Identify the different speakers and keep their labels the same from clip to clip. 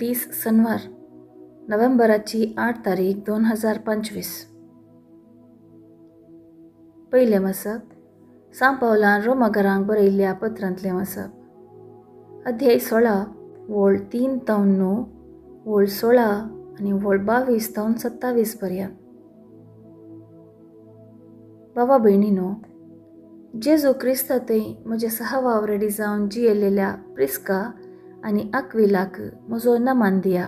Speaker 1: 30 शनिवार नोव्हेंबराची 8 तारीख 2025. पहिले मसप सांत पावलान रोमाकारांक बरयल्ल्या पत्रांतले मसप अध्याय 16 वोळ 3 ते 9, वोळ 16 आनी वोळ 22 ते 27 पर्यंत. भावा भयणीनो, जेजू क्रिस्तातय म्हजे सहवावरडी जावन जियेलेल्या प्रिस्का आनी आक्विलाक म्हजो नमान दिया.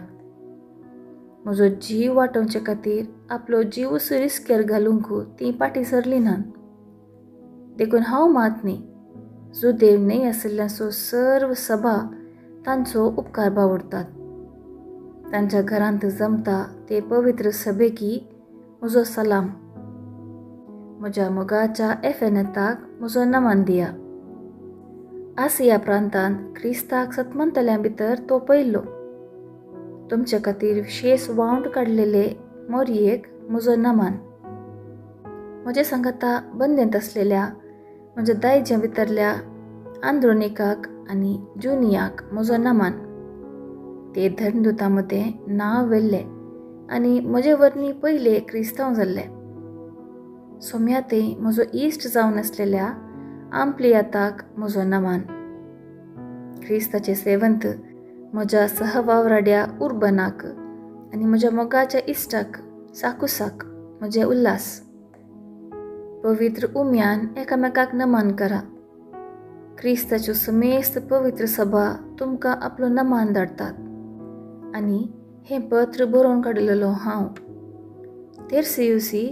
Speaker 1: म्हजो जीव वाटोवचे खातीर आपलो जीवस रिस्केर घालूंक ती फाटीं सरली नात. देखून हांव मात न्ही, जुदेव न्हय आशिल्ल्यांचो सर्व सभा तांचो उपकार बावडटात. तांच्या घरांत जमता ते पवित्र सभेकी म्हजो सलाम. म्हज्या मोगाच्या एफेनेताक म्हजो नमान दिया. आसिया प्रांतांत क्रिस्ताक सतमंतल्यां भितर तो पयलो. तुमचे खातीर विशेष वावंट काडलेले मोरयेक म्हजो नमान. म्हजे सांगाता बंदेंत आसलेल्या म्हज्या दायजे भितरल्या आंद्रोनिकाक आनी जुनियाक म्हजो नमान. ते धर्मदुतां मदें नांव वेल्ले आनी म्हजे वरनी पयले क्रिस्तांव जाल्ले. सोम्यातय म्हजो इश्ट जावन आसलेल्या आंप्लियाताक म्हजो नमान. क्रिस्ताचे सेवंत म्हज्या सहवावराड्या उर्बनाक आनी म्हज्या मोगाच्या इश्टाक साकुसाक म्हजे उल्हास. पवित्र उम्यान एकामेकाक नमान करा. क्रिस्ताच्यो समेस्त पवित्र सभा तुमकां आपलो नमान धाडटात आनी हें पत्र बरोवन काडिल्लो हांव तेर्सियुसी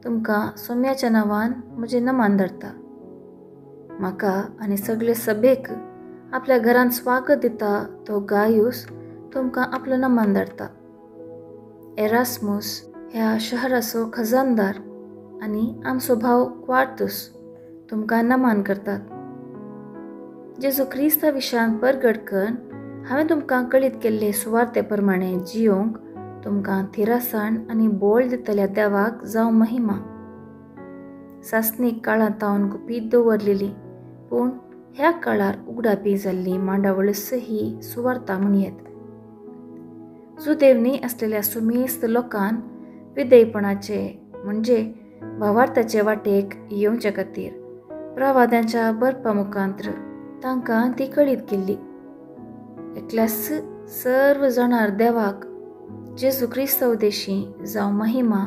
Speaker 1: तुमकां सोम्याच्या नांवान म्हजें नमान धाडटा. म्हाका आनी सगळे सभेक आपल्या घरांत स्वागत दिता तो गायूस तुमकां आपलो नमान धाडटा. एरास्मुस ह्या शहराचो खजानदार आनी आमचो भाव क्वार्तुस तुमकां नमान करतात. जेजू क्रिस्ता विशयान परगट करून हांवें तुमकां कळीत केल्ले सुवार्ते प्रमाणें जियोंक तुमकां थिरासाण आनी बोळ दितल्या देवाक जावं महिमा. सासणीक काळांत हांव गुपीत दवरलेली पूण ह्या काळार उगडापी जाल्ली मांडावळस ही सुवार्ता म्हणयेत. जुदेव न्हय आसलेल्या सुमेस्त लोकांन विधेयपणाचे म्हणजे भावार्थाचे वाटेक येवचे खातीर प्रवाद्यांच्या बरपा मुखांत्र तांकां ती कळीत केल्ली. एकल्यास सर्व जाणार देवाक जेजू क्रिस्ता उदेशी जावं महिमा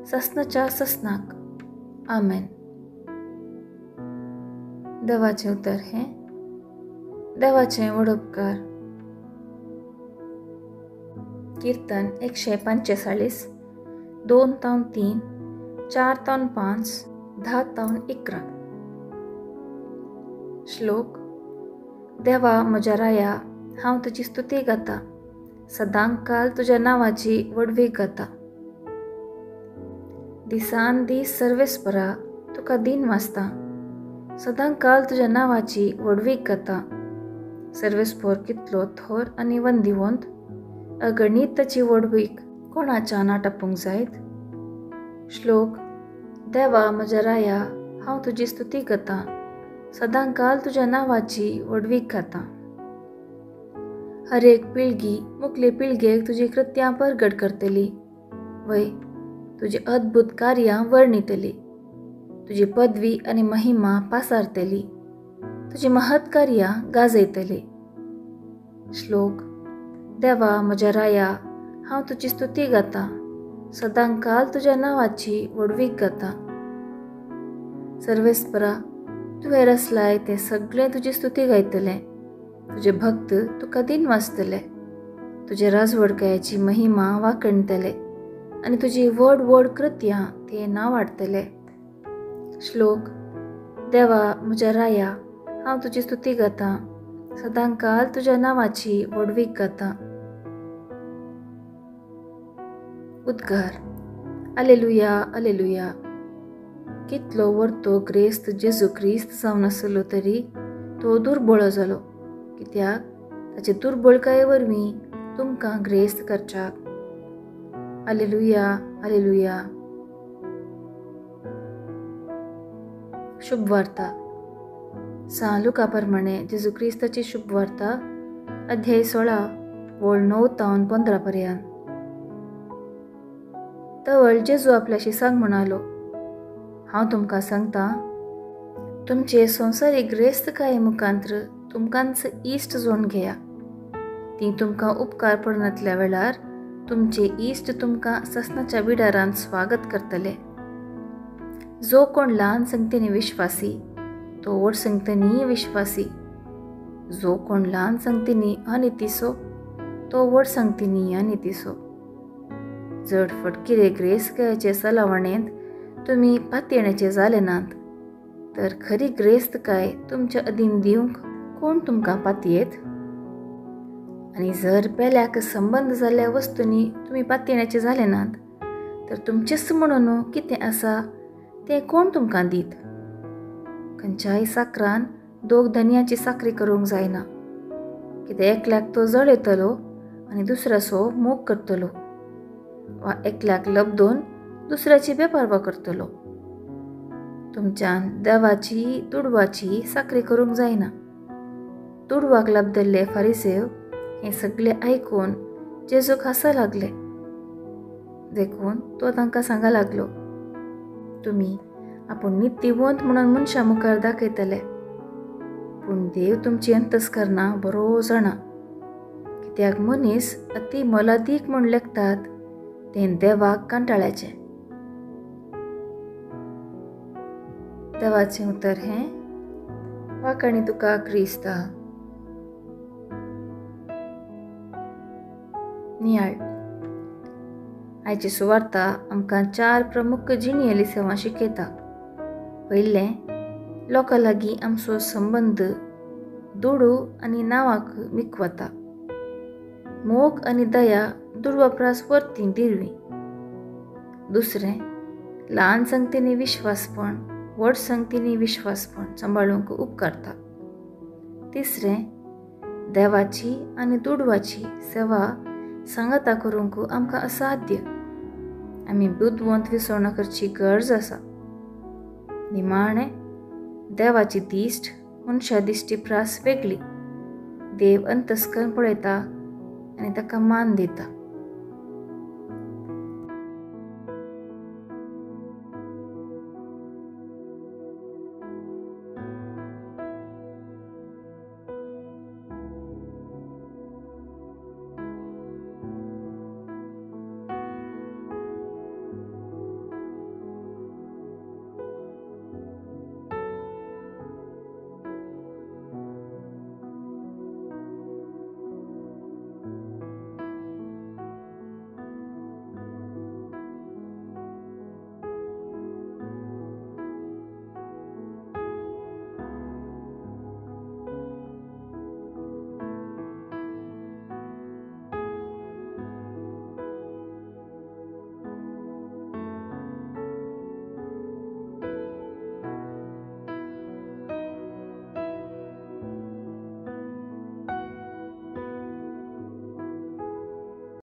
Speaker 1: ससनाच्या ससनाक. आमेन. देवाचें उतर हें देवाचें वडोपकार. कीर्तन 145, 2 ते 3, 4 ते 5, 10 ते 11. श्लोक. देवा म्हज्या राया, हांव तुजी स्तुती गाता. सदांच काल तुज्या नांवाची वडवीक गाता. दिसान दीस सर्वेस्परा तुका दिन वाचता. सदांच काल तुज्या नांवाची वडवीक गाता. सर्वेस्पर कितलो थोर आनी वंदिवंत. अगणीत ताची वडवीक कोणाच्या नाटापूंक जायत. श्लोक. देवा म्हज्या राया, हांव तुजी स्तुती करता. सदांच काल तुज्या नांवाची वडवीक गाता. हर एक पिळगी मुखले पिळगेक तुजी कृत्यां परगट करतली. वय तुजी अद्भुत कार्यां वर्णितली. तुजी पदवी आनी महिमा पासारतली. तुजी महत् कार्यां गाजयतली. श्लोक. देवा म्हज्या राया, हांव तुजी स्तुती गाता. सदांच काल तुज्या नांवाची वडवीक गाता. सर्वेस्परा तुवें रचलाय ते सगळे तुजी स्तुती गायतले. तुजे भक्त तुका दिन वाचतले. तुजे राजवडकायाची महिमा वाखणतले आनी तुजी व्हड व्हड कृत्यां ते नांव वाडटले. श्लोक. देवा म्हज्या राया, हांव तुजी स्तुती गाता. सदांच काल तुज्या नांवाची वडवीक गाता. उद्गार. Alleluia alleluia. कितलो वर्तो ग्रेस्त जेजू क्रिस्त जावन आसलो तरी तो दुर्बळ जालो, कित्याक ताचे दुर्बळकाये वरवीं तुमकां ग्रेस्त करच्याक. Alleluia alleluia. शुभवार्ता. सांत लुका प्रमाणे जेजू क्रिस्ताची शुभवार्ता अध्याय 16 वळ 9 तावन 15 पर्यंत. तवळ जेजू आपल्याशी सांग म्हणालो, हांव तुमकां सांगता, तुमचे संवसारीक ग्रेस्तकाये मुखांत्र तुमकांच इश्ट जोडून घेया. ती तुमकां उपकार पडनातल्या वेळार तुमचे इश्ट तुमकां ससनाच्या बिडारांत स्वागत करतले. जो कोण ल्हान संगतींनी विश्वासी तो व्हड संगतींनी विश्वासी. जो कोण ल्हान संगतींनी अनितीसो तो व्हड संगतींनी अनितीसो. जड फटकिरे ग्रेस्तकायाचे सलावणेंत तुमी पातयेण्याचे जाले नात, तर खरी ग्रेस्तकाय तुमच्या अधीन दिवंक कोण तुमकां पातयेत? आनी जर पेल्याक संबंध जाल्ल्या वस्तूंनी तुमी पातयेण्याचे जाले नात, तर तुमचेच म्हणून कितें आसा तें कोण तुमकां दीत? खंयच्याय साकरान 2 धन्याची साकरी करूंक जायना, कितें एकल्याक तो जड येतलो आनी दुसऱ्याचो मोग करतलो, वा एकल्याक लबदोन दुसऱ्याची बेपारवा करतलो. तुमच्यान देवाची तुडवाची साकरी करूंक जायना. तुडवाक लबदल्ले फारिसेव हें सगळें आयकून जेजूक हांसा लागले. देखून तो तांकां सांगा लागलो, तुमी आपूण नित्यवंत म्हणून मनशां मुखार दाखयतले, पूण देव तुमची अंतस्करणां बरो जाणा. कित्याक मनीस अति मोलादीक म्हूण लेखतात तें देवाक कांटाळ्याचें. देवाचें उतर हें, वाकाणी तुका क्रिस्ता. नियाळ. आयची सुवार्ता आमकां 4 प्रमुख जिणेली सेवा शिकयता. पयलें, लोकां लागीं आमचो संबंद दुडू आनी नांवाक मिकवता. मोग आनी दया दुडवापरास वर्ती दिरवी. दुसरें, ल्हान संगतींनी विश्वासपण व्हड संगतींनी विश्वासपण सांबाळूंक उपकारता. तिसरें, देवाची आनी दुडवाची सेवा सांगाता करूंक आमकां असाध्य. आमी बुदवंत विसवणां करची गरज आसा. निमाणें, देवाची दिश्ट मनशा दिश्टी प्रास वेगळी. देव अंतस्करण पळयता आनी ताका मान दिता.